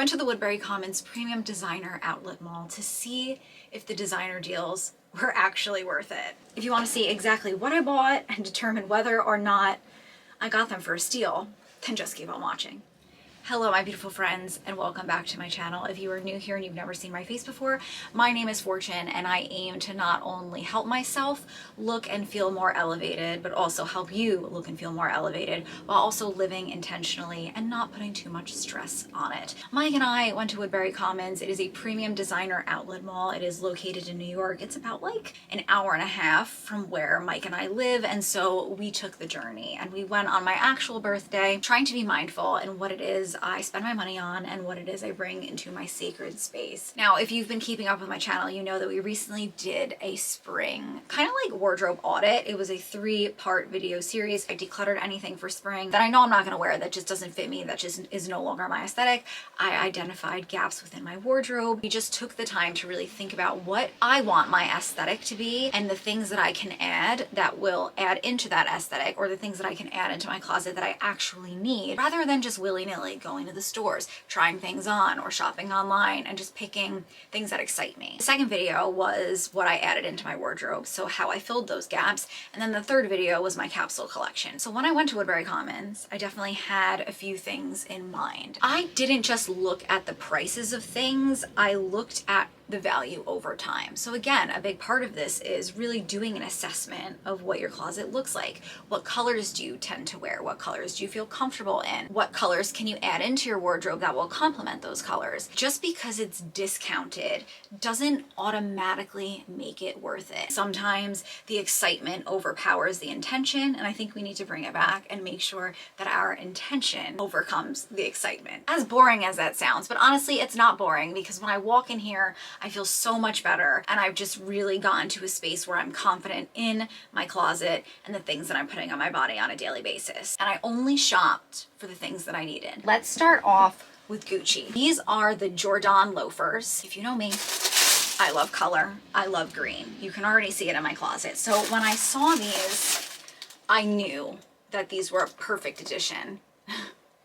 went to the Woodbury Commons premium designer outlet mall to see if the designer deals were actually worth it. If you want to see exactly what I bought and determine whether or not I got them for a steal, then just keep on watching. Hello my beautiful friends and welcome back to my channel. If you are new here and you've never seen my face before, my name is Fortune and I aim to not only help myself look and feel more elevated, but also help you look and feel more elevated while also living intentionally and not putting too much stress on it. Mike and I went to Woodbury Commons. It is a premium designer outlet mall. It is located in New York. It's about like an hour and a half from where Mike and I live, and so we took the journey and we went on my actual birthday, trying to be mindful in what it is I spend my money on and what it is I bring into my sacred space. Now, if you've been keeping up with my channel, you know that we recently did a spring kind of like wardrobe audit. It was a 3-part video series. I decluttered anything for spring that I know I'm not going to wear, that just doesn't fit me, that just is no longer my aesthetic. I identified gaps within my wardrobe. We just took the time to really think about what I want my aesthetic to be and the things that I can add that will add into that aesthetic, or the things that I can add into my closet that I actually need, rather than just willy-nilly going to the stores, trying things on, or shopping online and just picking things that excite me. The second video was what I added into my wardrobe, so how I filled those gaps. And then the third video was my capsule collection. So when I went to Woodbury Commons, I definitely had a few things in mind. I didn't just look at the prices of things, I looked at the value over time. So again, a big part of this is really doing an assessment of what your closet looks like. What colors do you tend to wear? What colors do you feel comfortable in? What colors can you add into your wardrobe that will complement those colors? Just because it's discounted doesn't automatically make it worth it. Sometimes the excitement overpowers the intention, and I think we need to bring it back and make sure that our intention overcomes the excitement. As boring as that sounds, but honestly, it's not boring, because when I walk in here, I feel so much better, and I've just really gotten to a space where I'm confident in my closet and the things that I'm putting on my body on a daily basis. And I only shopped for the things that I needed. Let's start off with Gucci. These are the Jordan loafers. If you know me, I love color. I love green. You can already see it in my closet. So when I saw these, I knew that these were a perfect addition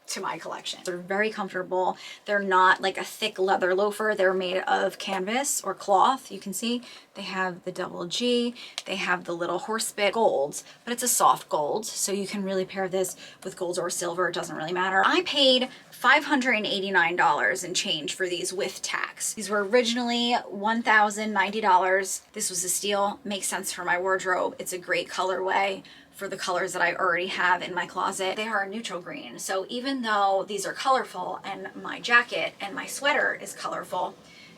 to my collection. They're very comfortable. They're not like a thick leather loafer. They're made of canvas or cloth. You can see they have the double G. They have the little horse bit golds, but it's a soft gold. So you can really pair this with gold or silver. It doesn't really matter. I paid $589 and change for these with tax. These were originally $1,090. This was a steal. Makes sense for my wardrobe. It's a great colorway for the colors that I already have in my closet. They are a neutral green. So even though these are colorful and my jacket and my sweater is colorful,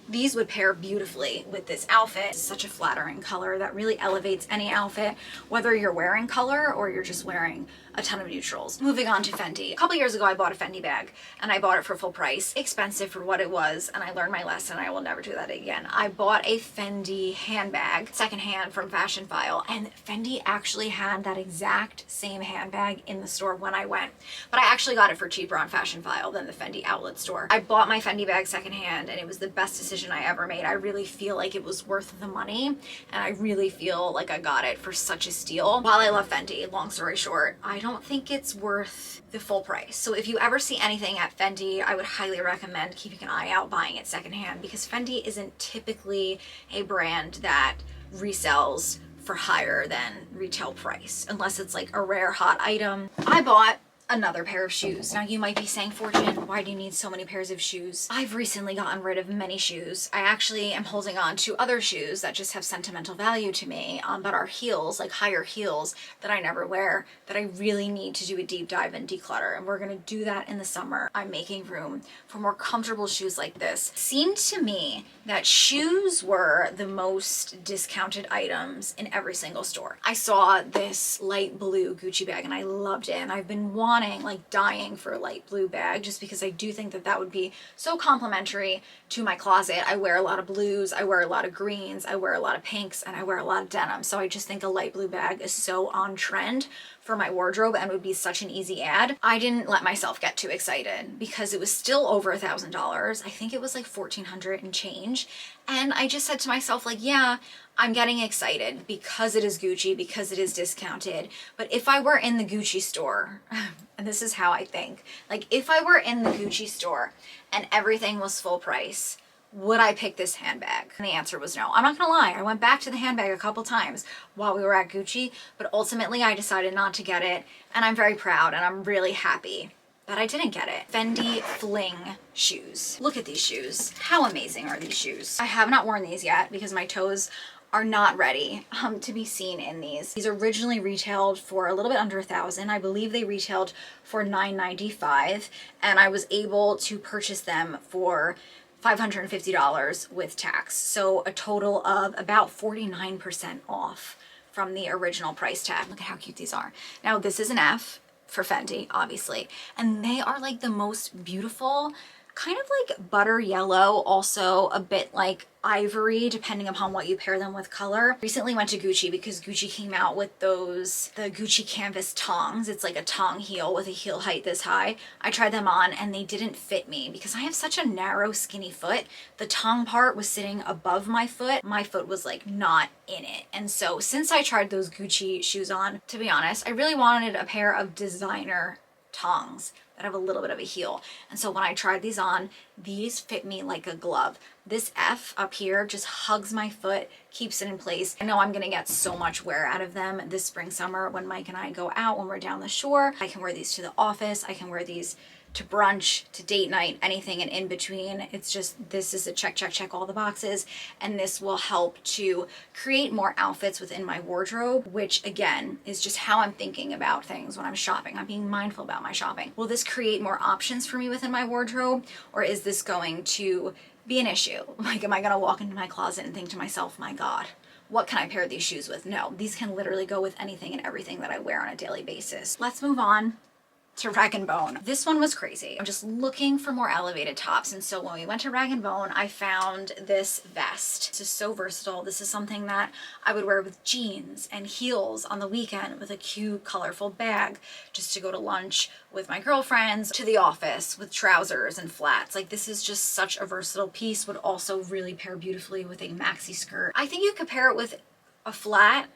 these would pair beautifully with this outfit. It's such a flattering color that really elevates any outfit, whether you're wearing color or you're just wearing a ton of neutrals. Moving on to Fendi. A couple years ago, I bought a Fendi bag and I bought it for full price. Expensive for what it was, and I learned my lesson. I will never do that again. I bought a Fendi handbag, secondhand from Fashion File, and Fendi actually had that exact same handbag in the store when I went. But I actually got it for cheaper on Fashion File than the Fendi outlet store. I bought my Fendi bag secondhand and it was the best decision I ever made. I really feel like it was worth the money, and I really feel like I got it for such a steal. While I love Fendi, long story short, I don't think it's worth the full price. So if you ever see anything at Fendi, I would highly recommend keeping an eye out buying it secondhand, because Fendi isn't typically a brand that resells for higher than retail price, unless it's like a rare hot item. I bought another pair of shoes. Now you might be saying, Fortune, why do you need so many pairs of shoes? I've recently gotten rid of many shoes. I actually am holding on to other shoes that just have sentimental value to me, but are heels, like higher heels that I never wear, that I really need to do a deep dive and declutter. And we're gonna do that in the summer. I'm making room for more comfortable shoes like this. It seemed to me that shoes were the most discounted items in every single store. I saw this light blue Gucci bag and I loved it, and I've been wanting, like dying for a light blue bag, just because I do think that that would be so complimentary to my closet. I wear a lot of blues, I wear a lot of greens, I wear a lot of pinks, and I wear a lot of denim. So I just think a light blue bag is so on trend for my wardrobe and would be such an easy ad, I didn't let myself get too excited because it was still over $1,000. I think it was like $1,400 and change. And I just said to myself, like, yeah, I'm getting excited because it is Gucci, because it is discounted. But if I were in the Gucci store, and this is how I think, like if I were in the Gucci store and everything was full price, would I pick this handbag? And the answer was no. I'm not gonna lie, I went back to the handbag a couple times while we were at Gucci, but ultimately I decided not to get it, and I'm very proud and I'm really happy that I didn't get it. Fendi Fling shoes. Look at these shoes. How amazing are these shoes? I have not worn these yet because my toes are not ready to be seen in these. These originally retailed for a little bit under $1,000. I believe they retailed for $995, and I was able to purchase them for $550 with tax. So a total of about 49% off from the original price tag. Look at how cute these are. Now this is an F for Fendi, obviously, and they are like the most beautiful, kind of like butter yellow, also a bit like ivory, depending upon what you pair them with color. Recently went to Gucci because Gucci came out with the Gucci canvas tongs. It's like a tong heel with a heel height this high. I tried them on and they didn't fit me because I have such a narrow, skinny foot. The tong part was sitting above my foot. My foot was like not in it. And so since I tried those Gucci shoes on, to be honest, I really wanted a pair of designer tongs that have a little bit of a heel. And so when I tried these on, these fit me like a glove. This F up here just hugs my foot, keeps it in place. I know I'm gonna get so much wear out of them this spring, summer when Mike and I go out, when we're down the shore. I can wear these to the office. I can wear these to brunch, to date night, anything and in between. It's just, this is a check, check, check all the boxes. And this will help to create more outfits within my wardrobe, which again, is just how I'm thinking about things when I'm shopping. I'm being mindful about my shopping. Will this create more options for me within my wardrobe? Or is this going to be an issue? Like, am I gonna walk into my closet and think to myself, my God, what can I pair these shoes with? No, these can literally go with anything and everything that I wear on a daily basis. Let's move on to Rag & Bone. This one was crazy. I'm just looking for more elevated tops, and so when we went to Rag & Bone, I found this vest. This is so versatile. This is something that I would wear with jeans and heels on the weekend with a cute, colorful bag, just to go to lunch with my girlfriends, to the office with trousers and flats. Like, this is just such a versatile piece, would also really pair beautifully with a maxi skirt. I think you could pair it with a flat,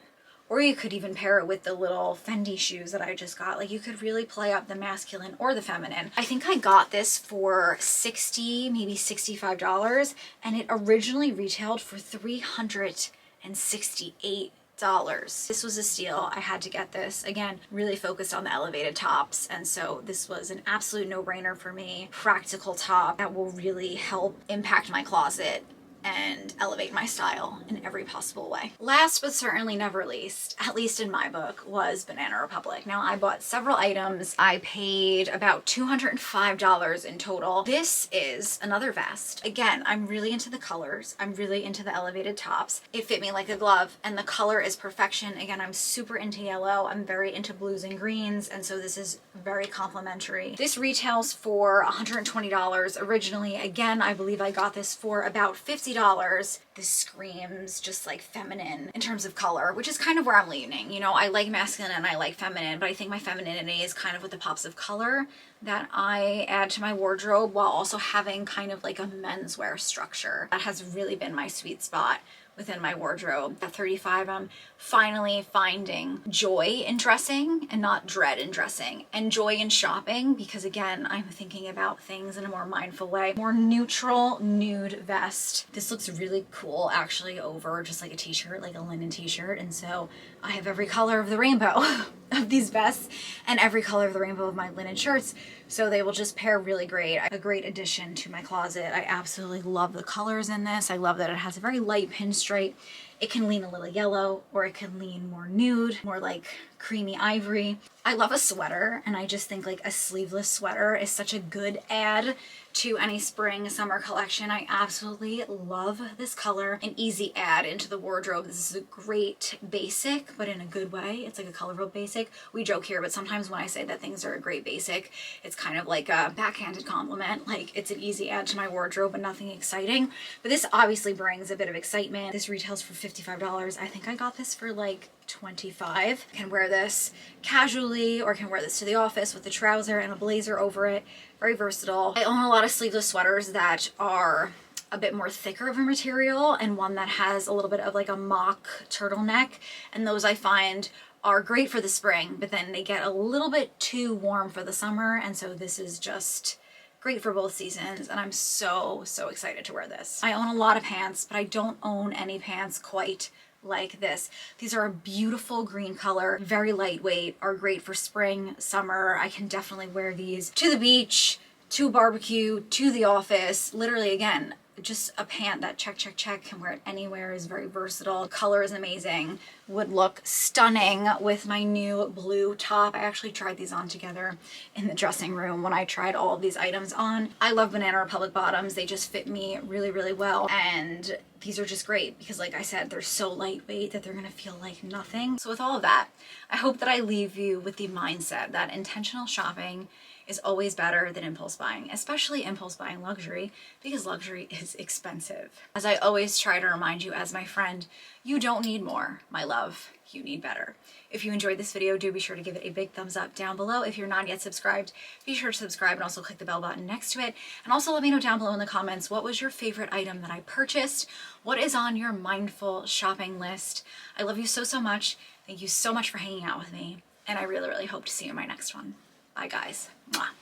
or you could even pair it with the little Fendi shoes that I just got. Like, you could really play up the masculine or the feminine. I think I got this for $60, maybe $65, and it originally retailed for $368. This was a steal. I had to get this. Again, really focused on the elevated tops, and so this was an absolute no-brainer for me. Practical top that will really help impact my closet and elevate my style in every possible way. Last but certainly never least, at least in my book, was Banana Republic. Now, I bought several items. I paid about $205 in total. This is another vest. Again, I'm really into the colors. I'm really into the elevated tops. It fit me like a glove, and the color is perfection. Again, I'm super into yellow. I'm very into blues and greens, and so this is very complimentary. This retails for $120 originally. Again, I believe I got this for about $50. This screams just like feminine in terms of color, which is kind of where I'm leaning. You know, I like masculine and I like feminine, but I think my femininity is kind of with the pops of color that I add to my wardrobe, while also having kind of like a menswear structure. That has really been my sweet spot within my wardrobe. At 35, I'm finally finding joy in dressing and not dread in dressing, and joy in shopping, because again, I'm thinking about things in a more mindful way. More neutral nude vest. This looks really cool actually over just like a t-shirt, like a linen t-shirt, and so I have every color of the rainbow of these vests and every color of the rainbow of my linen shirts, so they will just pair really great. A great addition to my closet. I absolutely love the colors in this. I love that it has a very light pinstripe. It can lean a little yellow, or it can lean more nude, more like creamy ivory. I love a sweater, and I just think like a sleeveless sweater is such a good add to any spring summer collection. I absolutely love this color. An easy add into the wardrobe. This is a great basic, but in a good way. It's like a colorful basic. We joke here, but sometimes when I say that things are a great basic, it's kind of like a backhanded compliment. Like, it's an easy add to my wardrobe, but nothing exciting. But this obviously brings a bit of excitement. This retails for $55. I think I got this for like 25. I can wear this casually or can wear this to the office with a trouser and a blazer over it. Very versatile. I own a lot of sleeveless sweaters that are a bit more thicker of a material and one that has a little bit of like a mock turtleneck, and those I find are great for the spring, but then they get a little bit too warm for the summer, and so this is just great for both seasons, and I'm so excited to wear this. I own a lot of pants, but I don't own any pants quite like this. These are a beautiful green color, very lightweight, are great for spring, summer. I can definitely wear these to the beach, to a barbecue, to the office. Literally, again, just a pant that check, can wear it anywhere, is very versatile. Color is amazing. Would look stunning with my new blue top. I actually tried these on together in the dressing room when I tried all of these items on. I love Banana Republic bottoms. They just fit me really well. And these are just great because, like I said, they're so lightweight that they're gonna feel like nothing. So with all of that, I hope that I leave you with the mindset that intentional shopping is always better than impulse buying, especially impulse buying luxury, because luxury is expensive. As I always try to remind you as my friend, you don't need more, my love, you need better. If you enjoyed this video, do be sure to give it a big thumbs up down below. If you're not yet subscribed, be sure to subscribe and also click the bell button next to it. And also let me know down below in the comments, what was your favorite item that I purchased? What is on your mindful shopping list? I love you so much. Thank you so much for hanging out with me. And I really hope to see you in my next one. Bye guys. Mwah.